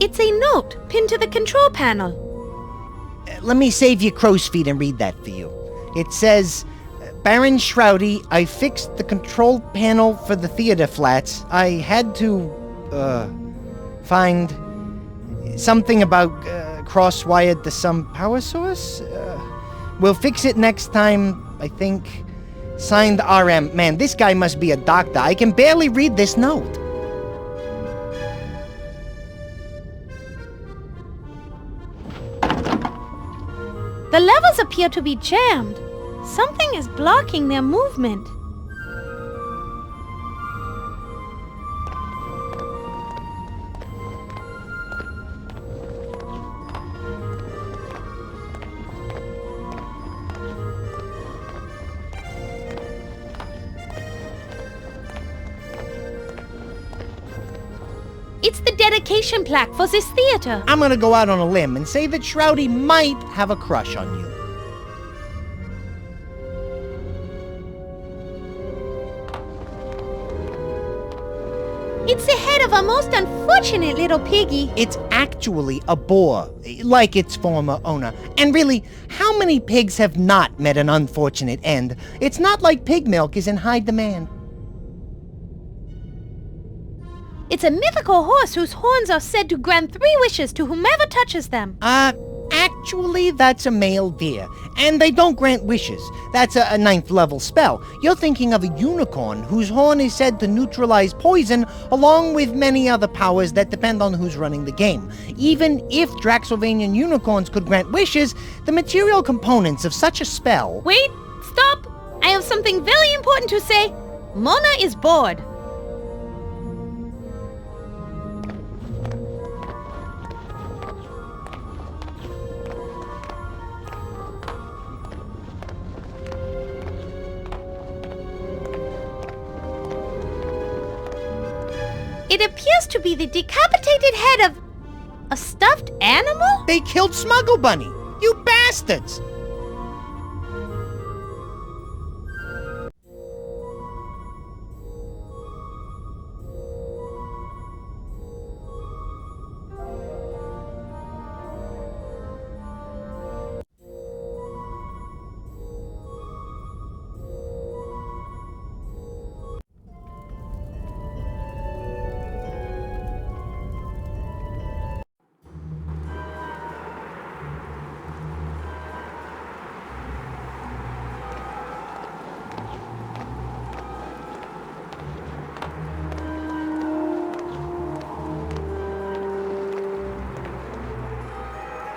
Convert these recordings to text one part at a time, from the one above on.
It's a note pinned to the control panel. Let me save you crow's feet and read that for you. It says, Baron Shroudy, I fixed the control panel for the theater flats. I had to, find something about, cross-wired to some power source? We'll fix it next time, I think. Signed RM. Man, this guy must be a doctor. I can barely read this note. The levels appear to be jammed. Something is blocking their movement. It's the dedication plaque for this theater. I'm gonna go out on a limb and say that Shroudy might have a crush on you. It's the head of a most unfortunate little piggy. It's actually a boar, like its former owner. And really, how many pigs have not met an unfortunate end? It's not like pig milk is in high demand. It's a mythical horse whose horns are said to grant 3 wishes to whomever touches them. Actually, that's a male deer. And they don't grant wishes. That's a 9th level spell. You're thinking of a unicorn whose horn is said to neutralize poison, along with many other powers that depend on who's running the game. Even if Draxylvanian unicorns could grant wishes, the material components of such a spell... Wait, stop! I have something very important to say. Mona is bored. It appears to be the decapitated head of a stuffed animal? They killed Smuggle Bunny! You bastards!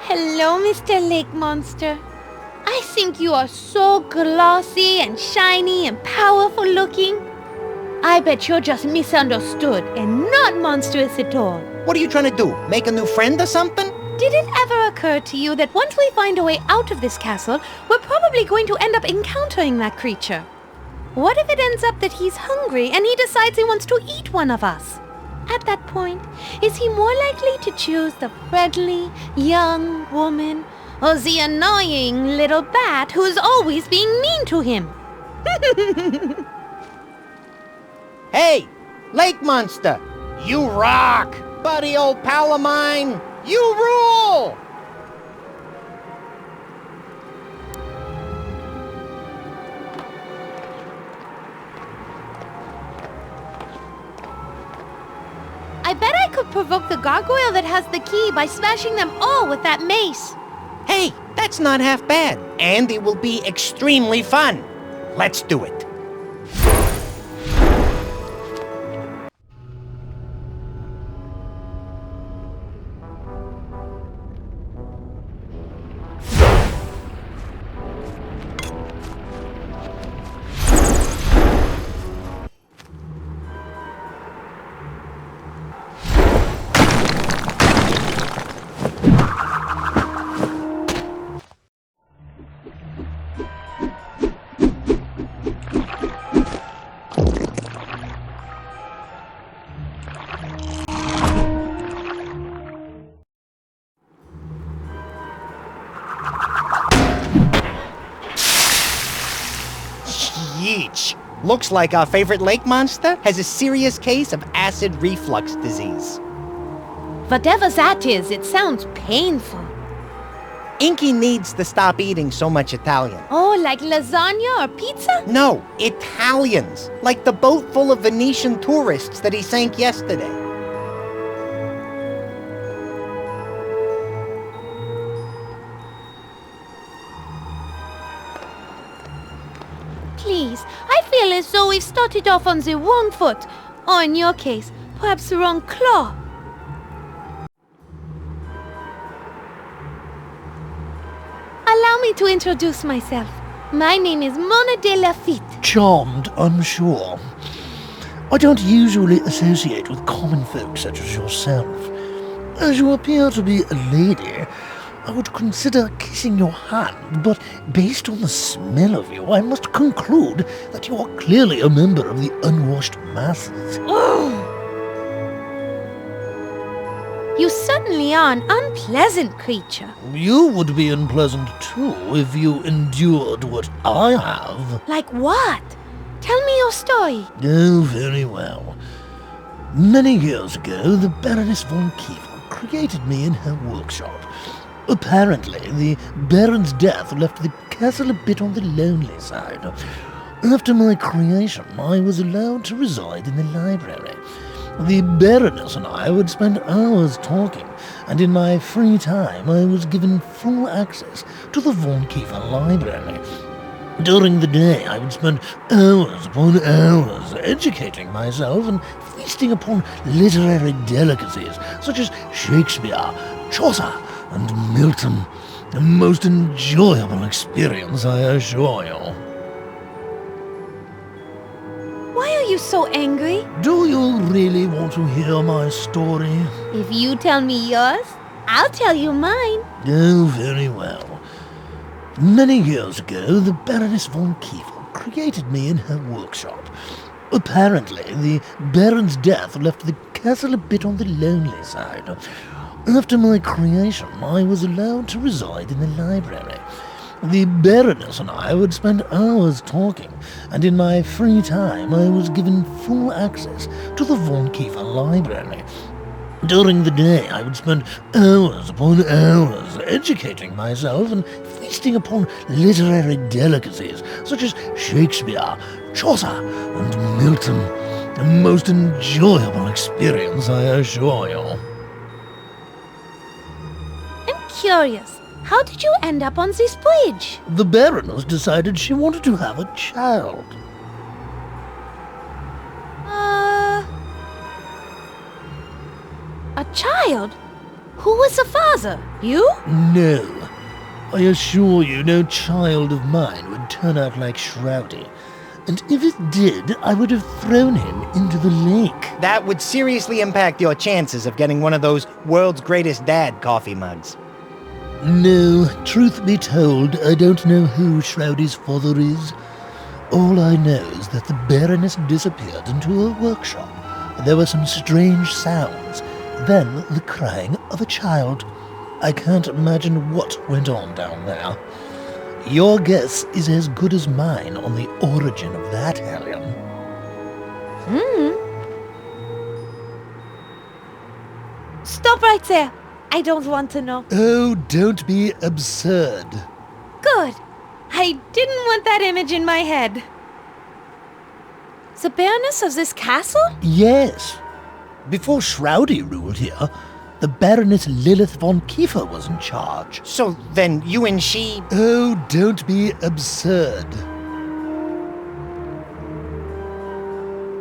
Hello, Mr. Lake Monster. I think you are so glossy and shiny and powerful looking. I bet you're just misunderstood and not monstrous at all. What are you trying to do? Make a new friend or something? Did it ever occur to you that once we find a way out of this castle, we're probably going to end up encountering that creature? What if it ends up that he's hungry and he decides he wants to eat one of us? At that point, is he more likely to choose the friendly, young woman or the annoying little bat who's always being mean to him? Hey, Lake Monster! You rock! Buddy old pal of mine! You rule! I bet I could provoke the gargoyle that has the key by smashing them all with that mace. Hey, that's not half bad. And it will be extremely fun. Let's do it. Yeesh. Looks like our favorite lake monster has a serious case of acid reflux disease. Whatever that is, it sounds painful. Inky needs to stop eating so much Italian. Oh, like lasagna or pizza? No, Italians. Like the boat full of Venetian tourists that he sank yesterday. Please, I feel as though we've started off on the wrong foot. Or in your case, perhaps the wrong claw. Allow me to introduce myself. My name is Mona de Lafitte. Charmed, I'm sure. I don't usually associate with common folk such as yourself. As you appear to be a lady, I would consider kissing your hand, but based on the smell of you, I must conclude that you are clearly a member of the unwashed masses. You certainly are an unpleasant creature. You would be unpleasant too if you endured what I have. Like what? Tell me your story. Oh, very well. Many years ago, the Baroness von Kiefer created me in her workshop. Apparently, the Baron's death left the castle a bit on the lonely side. After my creation, I was allowed to reside in the library. The Baroness and I would spend hours talking, and in my free time I was given full access to the Von Kiefer library. During the day I would spend hours upon hours educating myself and feasting upon literary delicacies such as Shakespeare, Chaucer, and Milton. A most enjoyable experience, I assure you. Why are you so angry? Do you really want to hear my story? If you tell me yours, I'll tell you mine. Oh, very well. Many years ago, the Baroness von Kiefer created me in her workshop. Apparently, the Baron's death left the castle a bit on the lonely side. After my creation, I was allowed to reside in the library. The Baroness and I would spend hours talking, and in my free time I was given full access to the Von Kiefer library. During the day I would spend hours upon hours educating myself and feasting upon literary delicacies such as Shakespeare, Chaucer, and Milton. A most enjoyable experience, I assure you. I'm curious. How did you end up on this bridge? The Baroness decided she wanted to have a child. A child? Who was the father? You? No. I assure you no child of mine would turn out like Shroudy. And if it did, I would have thrown him into the lake. That would seriously impact your chances of getting one of those world's greatest dad coffee mugs. No, truth be told, I don't know who Shroudy's father is. All I know is that the Baroness disappeared into her workshop. There were some strange sounds, then the crying of a child. I can't imagine what went on down there. Your guess is as good as mine on the origin of that hellion. Stop right there. I don't want to know. Oh, don't be absurd. Good. I didn't want that image in my head. The Baroness of this castle? Yes. Before Shroudy ruled here, the Baroness Lilith von Kiefer was in charge. So then you and she... Oh, don't be absurd.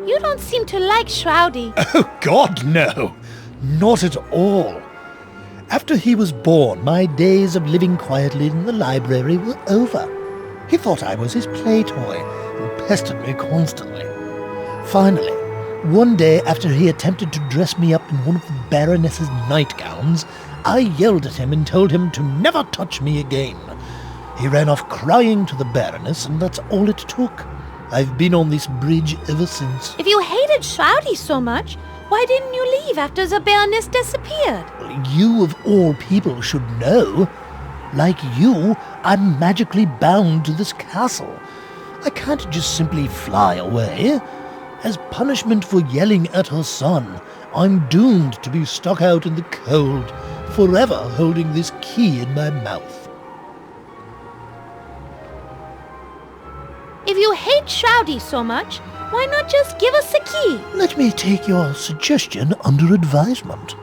You don't seem to like Shroudy. Oh, God, no. Not at all. After he was born, my days of living quietly in the library were over. He thought I was his play toy and pestered me constantly. Finally, one day after he attempted to dress me up in one of the Baroness's nightgowns, I yelled at him and told him to never touch me again. He ran off crying to the Baroness, and that's all it took. I've been on this bridge ever since. If you hated Shroudy so much, why didn't you leave after the Baroness disappeared? You of all people should know. Like you, I'm magically bound to this castle. I can't just simply fly away. As punishment for yelling at her son, I'm doomed to be stuck out in the cold, forever holding this key in my mouth. If you hate Shroudy so much, why not just give us the key? Let me take your suggestion under advisement.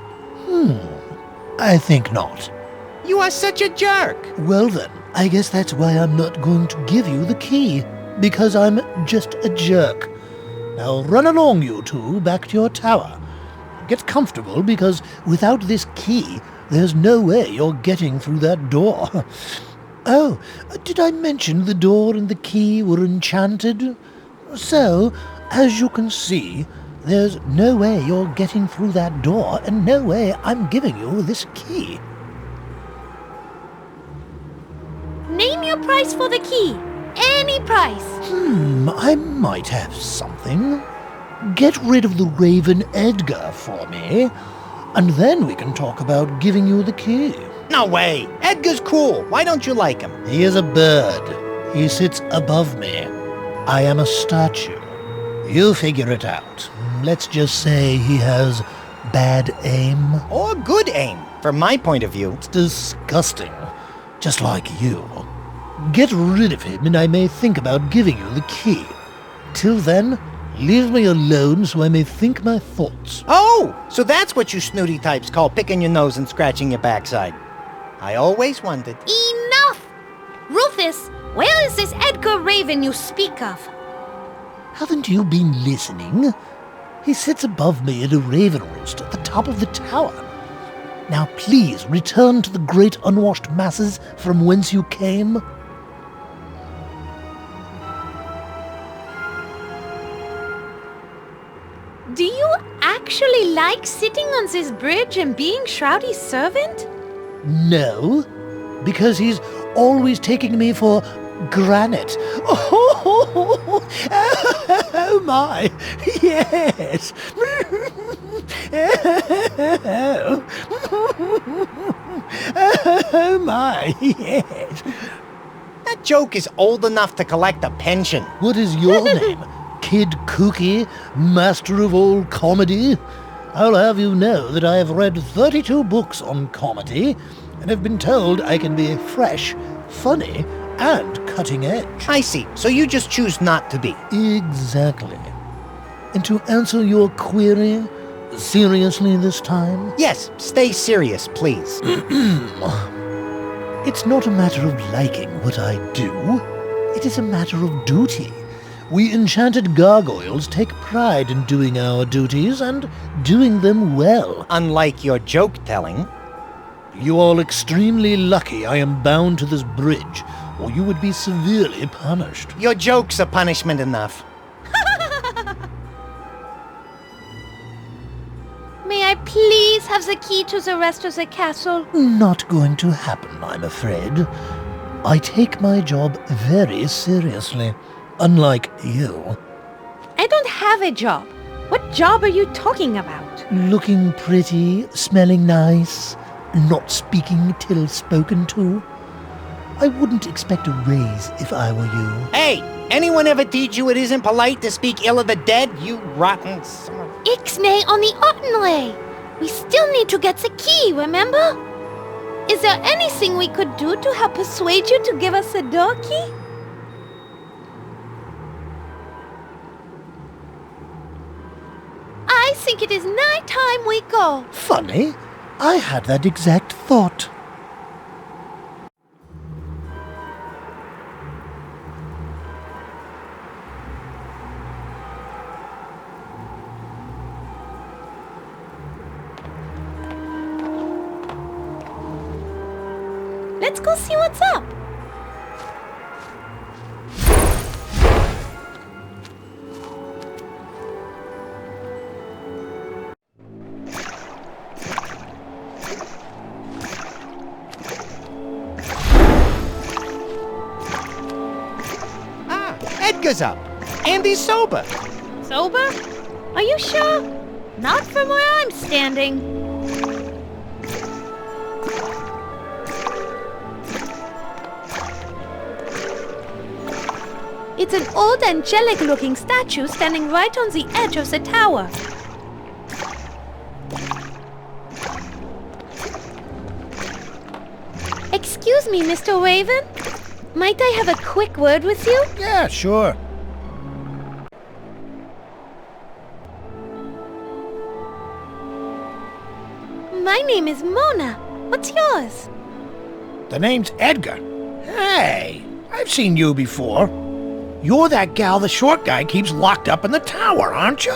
I think not. You are such a jerk. Well then, I guess that's why I'm not going to give you the key, because I'm just a jerk. Now run along, you two, back to your tower. Get comfortable, because without this key, there's no way you're getting through that door. Oh, did I mention the door and the key were enchanted? So, as you can see, there's no way you're getting through that door, and no way I'm giving you this key. Name your price for the key. Any price. I might have something. Get rid of the Raven Edgar for me, and then we can talk about giving you the key. No way. Edgar's cool. Why don't you like him? He is a bird. He sits above me. I am a statue. You figure it out. Let's just say he has bad aim. Or good aim, from my point of view. It's disgusting. Just like you. Get rid of him and I may think about giving you the key. Till then, leave me alone so I may think my thoughts. Oh, so that's what you snooty types call picking your nose and scratching your backside. I always wondered. Enough! Rufus, where is this Edgar Raven you speak of? Haven't you been listening? He sits above me in a raven roost at the top of the tower. Now please return to the great unwashed masses from whence you came. Do you actually like sitting on this bridge and being Shroudy's servant? No, because he's always taking me for granite. Oh my, yes. Oh my, yes. That joke is old enough to collect a pension. What is your name? Kid Kooky, master of all comedy? I'll have you know that I have read 32 books on comedy, and have been told I can be fresh, funny, and cutting edge. I see. So you just choose not to be. Exactly. And to answer your query, seriously this time? Yes, stay serious, please. It's not a matter of liking what I do. It is a matter of duty. We enchanted gargoyles take pride in doing our duties and doing them well. Unlike your joke-telling. You are extremely lucky I am bound to this bridge, or you would be severely punished. Your jokes are punishment enough. May I please have the key to the rest of the castle? Not going to happen, I'm afraid. I take my job very seriously, unlike you. I don't have a job. What job are you talking about? Looking pretty, smelling nice, not speaking till spoken to. I wouldn't expect a raise if I were you. Hey, anyone ever teach you it isn't polite to speak ill of the dead, you rotten son of... Ixnay on the Ottenley! We still need to get the key, remember? Is there anything we could do to help persuade you to give us the door key? I think it is night time we go. Funny, I had that exact thought. Let's go see what's up. Edgar's up. And he's sober. Sober? Are you sure? Not from where I'm standing. It's an old angelic-looking statue standing right on the edge of the tower. Excuse me, Mr. Raven? Might I have a quick word with you? Yeah, sure. My name is Mona. What's yours? The name's Edgar. Hey, I've seen you before. You're that gal the short guy keeps locked up in the tower, aren't you?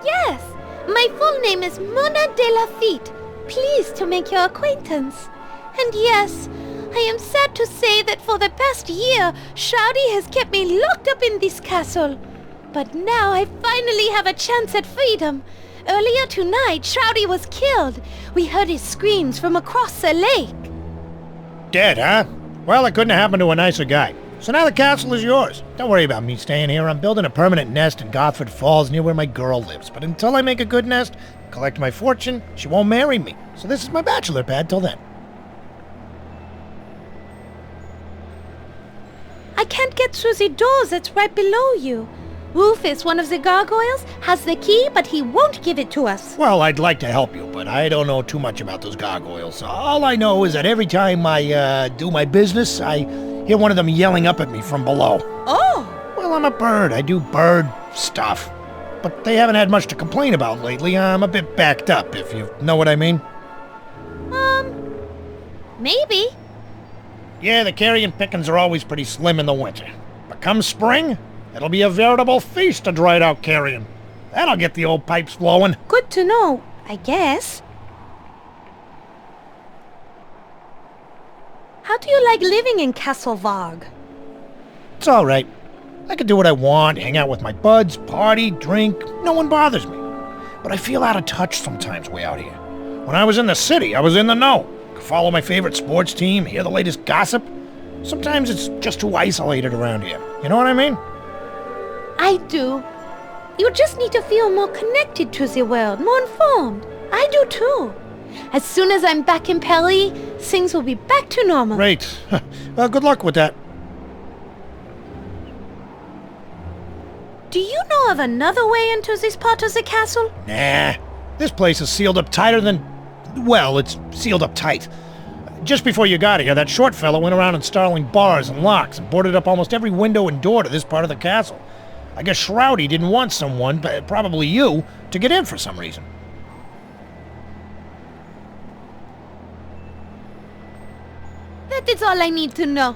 Yes. My full name is Mona de la Fite. Pleased to make your acquaintance. And yes, I am sad to say that for the past year, Shouty has kept me locked up in this castle. But now I finally have a chance at freedom. Earlier tonight, Shouty was killed. We heard his screams from across the lake. Dead, huh? Well, it couldn't have happened to a nicer guy. So now the castle is yours. Don't worry about me staying here. I'm building a permanent nest in Gosford Falls near where my girl lives. But until I make a good nest, collect my fortune, she won't marry me. So this is my bachelor pad till then. I can't get through the door that's right below you. Rufus, one of the gargoyles, has the key, but he won't give it to us. Well, I'd like to help you, but I don't know too much about those gargoyles. All I know is that every time I do my business, I hear one of them yelling up at me from below. Oh! Well, I'm a bird. I do bird stuff. But they haven't had much to complain about lately. I'm a bit backed up, if you know what I mean. Maybe. Yeah, the carrion pickings are always pretty slim in the winter. But come spring, it'll be a veritable feast of dried out carrion. That'll get the old pipes flowing. Good to know, I guess. How do you like living in Castle Varg? It's all right. I can do what I want, hang out with my buds, party, drink. No one bothers me. But I feel out of touch sometimes way out here. When I was in the city, I was in the know. Could follow my favorite sports team, hear the latest gossip. Sometimes it's just too isolated around here. You know what I mean? I do. You just need to feel more connected to the world, more informed. I do too. As soon as I'm back in Paris, things will be back to normal. Great. Well, good luck with that. Do you know of another way into this part of the castle? Nah. This place is sealed up tighter than... Well, it's sealed up tight. Just before you got here, that short fellow went around installing bars and locks and boarded up almost every window and door to this part of the castle. I guess Shroudy didn't want someone, probably you, to get in for some reason. That is all I need to know.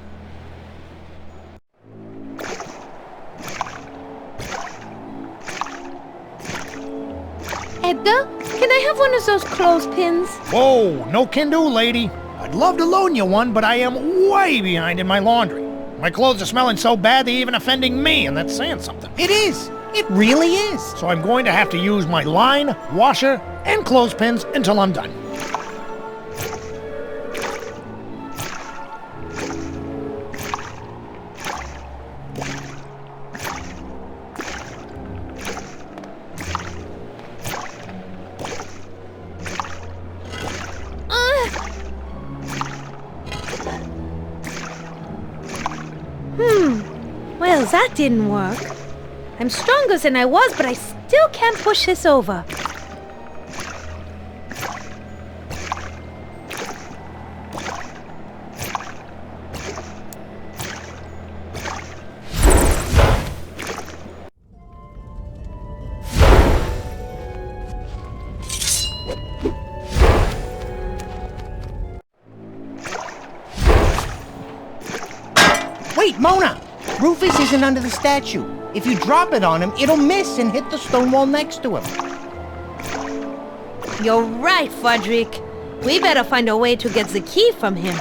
Edgar, can I have one of those clothespins? Whoa, no can do, lady. I'd love to loan you one, but I am way behind in my laundry. My clothes are smelling so bad they're even offending me, and that's saying something. It is. It really is. So I'm going to have to use my line, washer, and clothespins until I'm done. Well, that didn't work. I'm stronger than I was, but I still can't push this over. Wait, Mona! Rufus isn't under the statue. If you drop it on him, it'll miss and hit the stone wall next to him. You're right, Frederick. We better find a way to get the key from him.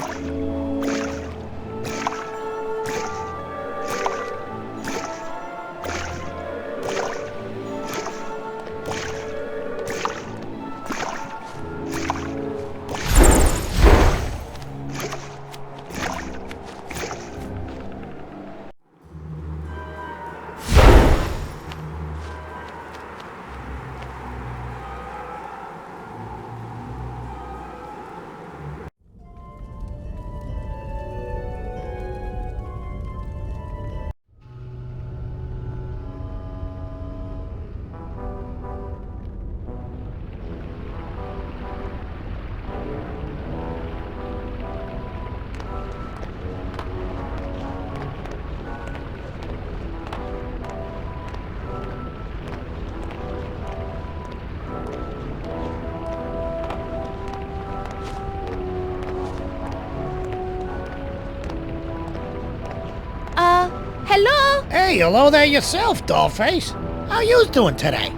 Hey, hello there yourself, dollface. How you doing today?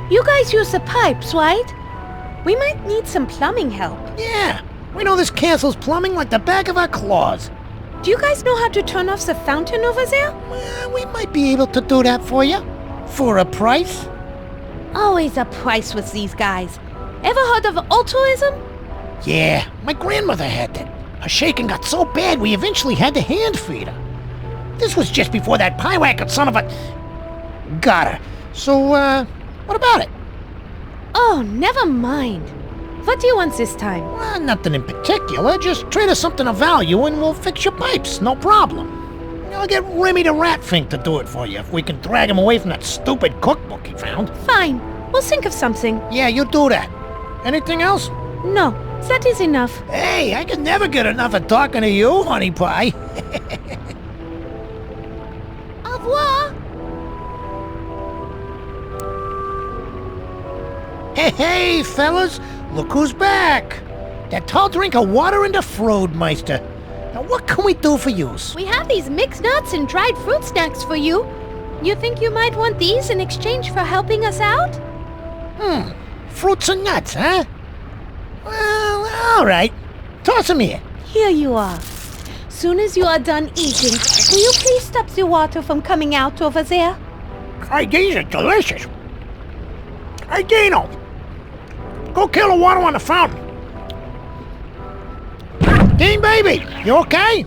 You guys use the pipes, right? We might need some plumbing help. Yeah, we know this castle's plumbing like the back of our claws. Do you guys know how to turn off the fountain over there? Well, we might be able to do that for you. For a price? Always a price with these guys. Ever heard of altruism? Yeah, my grandmother had that. Her shaking got so bad we eventually had to hand feed her. This was just before that pie-whacker son of a... got her. So, what about it? Oh, never mind. What do you want this time? Well, nothing in particular. Just trade us something of value and we'll fix your pipes. No problem. I'll get Remy the Ratfink to do it for you if we can drag him away from that stupid cookbook he found. Fine. We'll think of something. Yeah, you do that. Anything else? No, that is enough. Hey, I can never get enough of talking to you, honey pie. Au revoir. Hey, fellas, look who's back. That tall drink of water and the Froedmeister. Now, what can we do for yous? We have these mixed nuts and dried fruit snacks for you. You think you might want these in exchange for helping us out? Fruits and nuts, huh? Well, all right. Toss them here. Here you are. Soon as you are done eating, will you please stop the water from coming out over there? Hey, these are delicious. Hey, Dino. Go kill the water on the fountain. Dean, baby, you okay?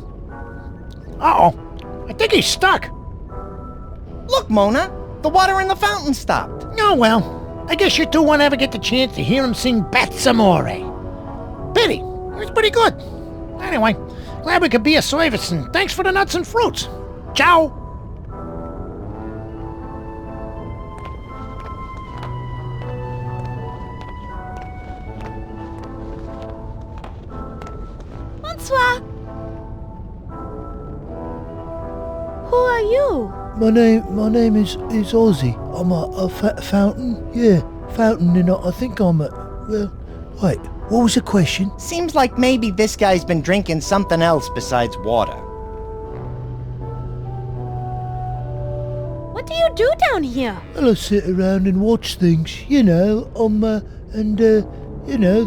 Uh-oh. I think he's stuck. Look, Mona, the water in the fountain stopped. Oh, well. I guess you two won't ever get the chance to hear him sing Amore. Pity. It's pretty good. Anyway, glad we could be of service, and thanks for the nuts and fruits. Ciao. Bonsoir. Who are you? My name is Ozzy. I'm a fountain. Yeah, fountain, and I think I'm a... Well, wait, what was the question? Seems like maybe this guy's been drinking something else besides water. What do you do down here? Well, I sit around and watch things, you know, you know,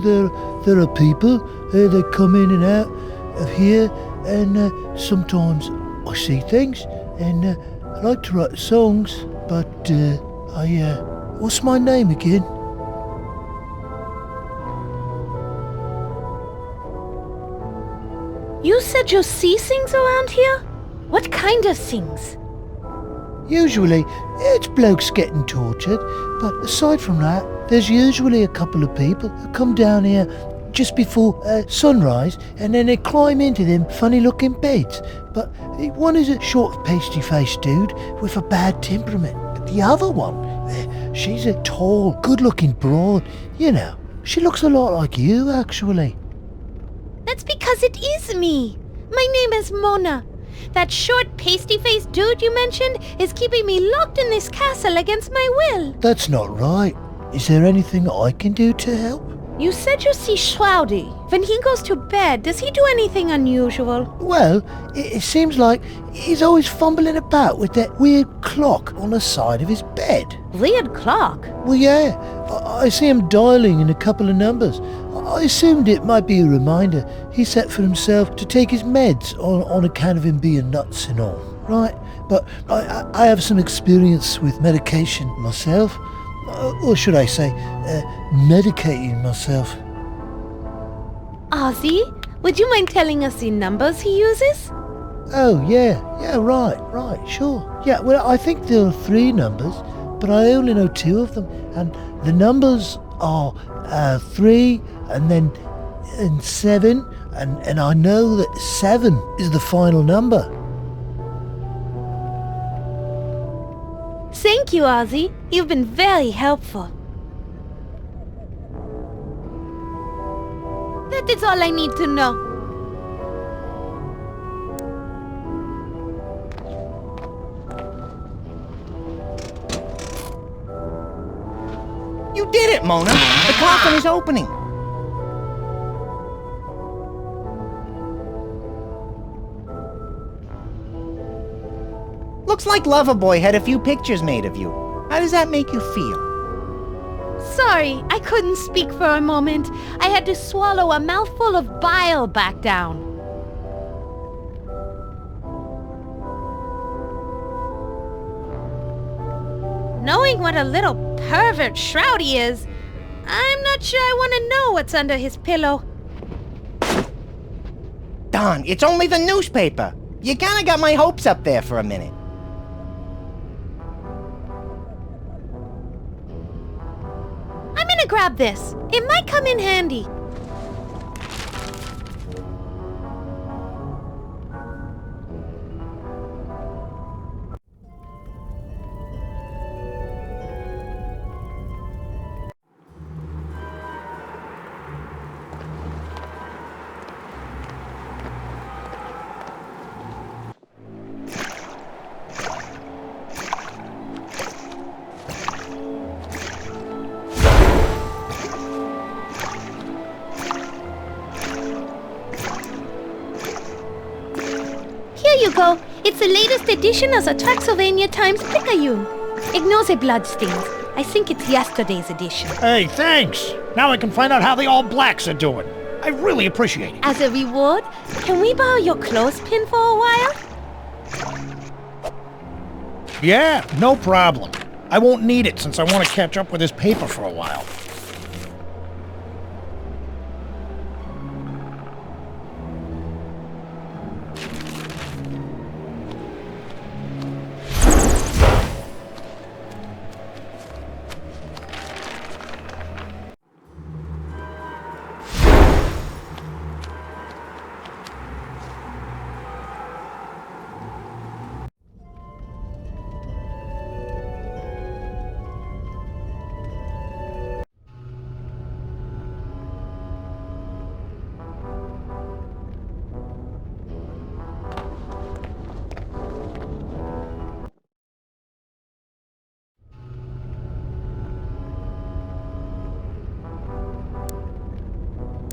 there are people, they come in and out of here, and sometimes I see things, and I like to write songs, but what's my name again? You said you see things around here? What kind of things? Usually, it's blokes getting tortured, but aside from that, there's usually a couple of people who come down here just before sunrise, and then they climb into them funny-looking beds. But one is a short, pasty-faced dude with a bad temperament. But the other one, she's a tall, good-looking broad. You know, she looks a lot like you, actually. That's because it is me. My name is Mona. That short, pasty-faced dude you mentioned is keeping me locked in this castle against my will. That's not right. Is there anything I can do to help? You said you see Shroudy. When he goes to bed, does he do anything unusual? Well, it seems like he's always fumbling about with that weird clock on the side of his bed. Weird clock? Well, yeah. I see him dialing in a couple of numbers. I assumed it might be a reminder he set for himself to take his meds on account of him being nuts and all, right? But I have some experience with medication myself. Or should I say, medicating myself. Ozzy, would you mind telling us the numbers he uses? Oh, yeah, right, sure. Yeah, well, I think there are 3 numbers, but I only know 2 of them. And the numbers are 3 and 7, and I know that 7 is the final number. Thank you, Ozzy. You've been very helpful. That is all I need to know. You did it, Mona! The coffin is opening! Looks like Loverboy had a few pictures made of you. How does that make you feel? Sorry, I couldn't speak for a moment. I had to swallow a mouthful of bile back down. Knowing what a little pervert Shroudy is, I'm not sure I want to know what's under his pillow. Don, it's only the newspaper. You kinda got my hopes up there for a minute. I'm gonna grab this. It might come in handy. Here you go. It's the latest edition of the Transylvania Times Picayune. Ignore the bloodstains. I think it's yesterday's edition. Hey, thanks. Now I can find out how the All Blacks are doing. I really appreciate it. As a reward, can we borrow your clothespin for a while? Yeah, no problem. I won't need it since I want to catch up with this paper for a while.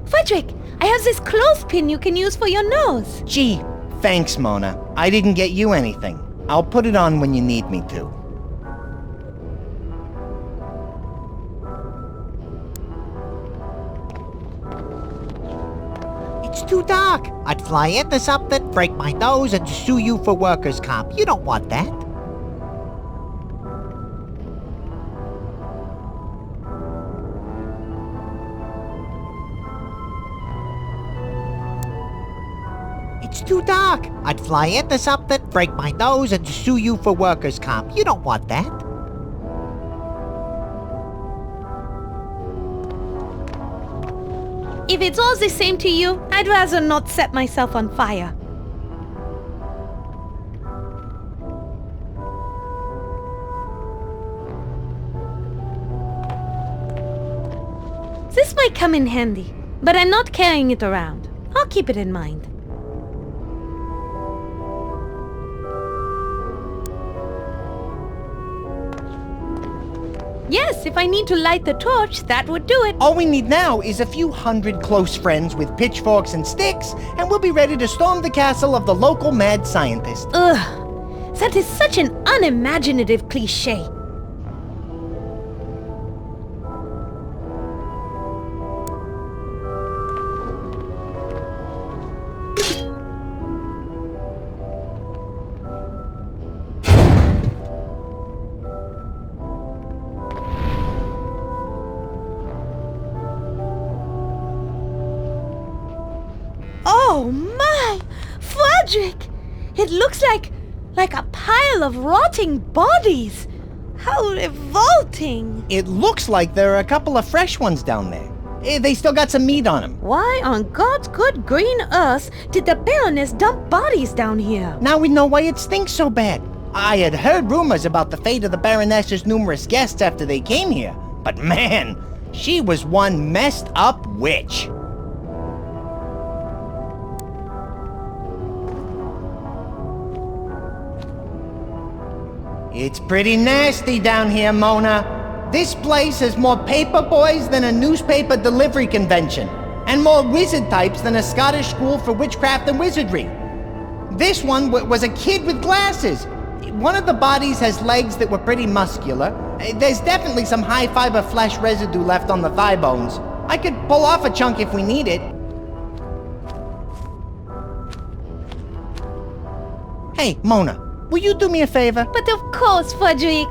Frederick, I have this clothespin you can use for your nose. Gee, thanks, Mona. I didn't get you anything. I'll put it on when you need me to. It's too dark. I'd fly into something, break my nose, and sue you for workers' comp. You don't want that. It's too dark. I'd fly into something, break my nose, and sue you for workers' comp. You don't want that. If it's all the same to you, I'd rather not set myself on fire. This might come in handy, but I'm not carrying it around. I'll keep it in mind. Yes, if I need to light the torch, that would do it. All we need now is a few hundred close friends with pitchforks and sticks, and we'll be ready to storm the castle of the local mad scientist. Ugh, that is such an unimaginative cliché. Oh my! Frederick! It looks like a pile of rotting bodies! How revolting! It looks like there are a couple of fresh ones down there. They still got some meat on them. Why on God's good green earth did the Baroness dump bodies down here? Now we know why it stinks so bad. I had heard rumors about the fate of the Baroness's numerous guests after they came here, but man, she was one messed up witch. It's pretty nasty down here, Mona. This place has more paper boys than a newspaper delivery convention, and more wizard types than a Scottish school for witchcraft and wizardry. This one was a kid with glasses. one of the bodies has legs that were pretty muscular. There's definitely some high-fiber flesh residue left on the thigh bones. I could pull off a chunk if we need it. Hey, Mona, will you do me a favor? But of course, Frederick.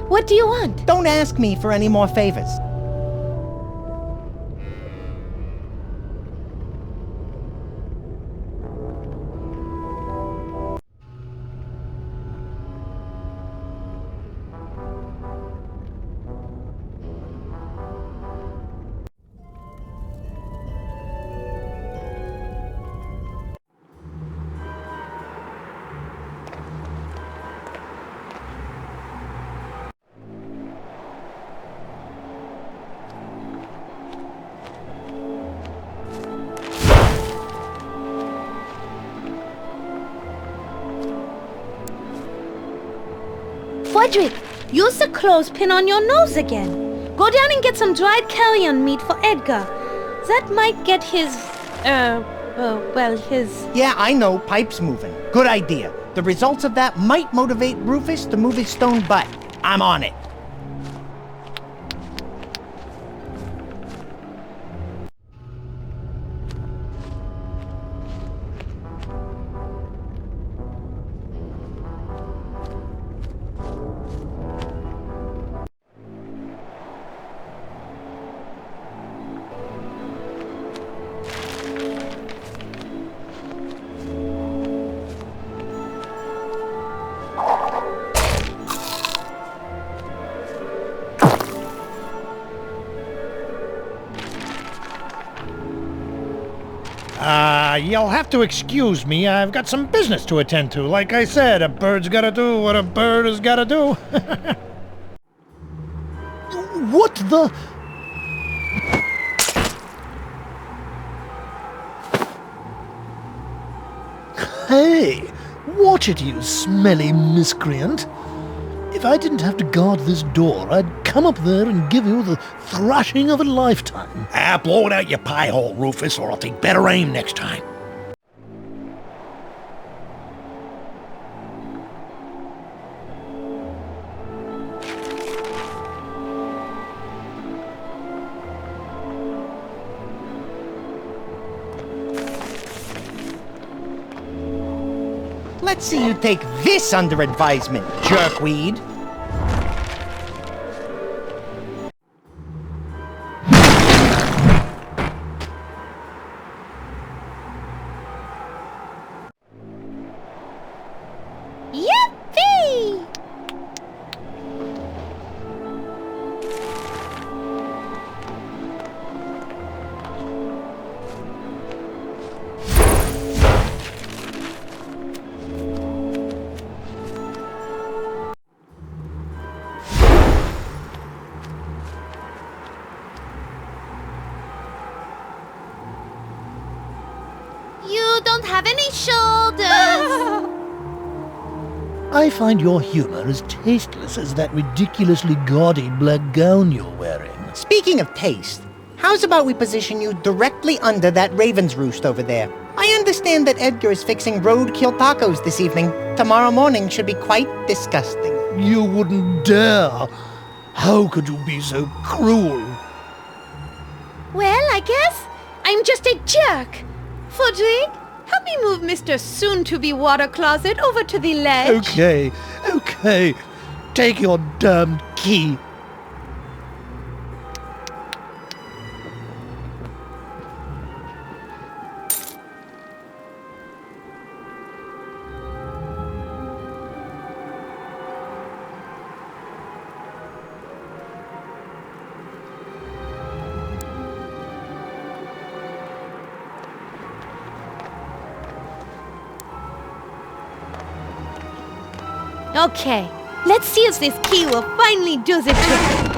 What do you want? Don't ask me for any more favors. Frederick, use the clothespin on your nose again. Go down and get some dried carrion meat for Edgar. That might get his... his... Yeah, I know, pipe's moving. Good idea. The results of that might motivate Rufus to move his stone butt. I'm on it. You'll have to excuse me. I've got some business to attend to. Like I said, a bird's gotta do what a bird has gotta do. What the... Hey! Watch it, you smelly miscreant! If I didn't have to guard this door, I'd come up there and give you the thrashing of a lifetime. Blow it out your pie hole, Rufus, or I'll take better aim next time. Let's see you take this under advisement, jerkweed. Yippee! You don't have any shoulders! I find your humor as tasteless as that ridiculously gaudy black gown you're wearing. Speaking of taste, how's about we position you directly under that raven's roost over there? I understand that Edgar is fixing roadkill tacos this evening. Tomorrow morning should be quite disgusting. You wouldn't dare! How could you be so cruel? Well, I guess I'm just a jerk. Frederick, help me move Mr. Soon-to-be water closet over to the ledge. Okay. Take your damned key. Okay, let's see if this key will finally do the trick.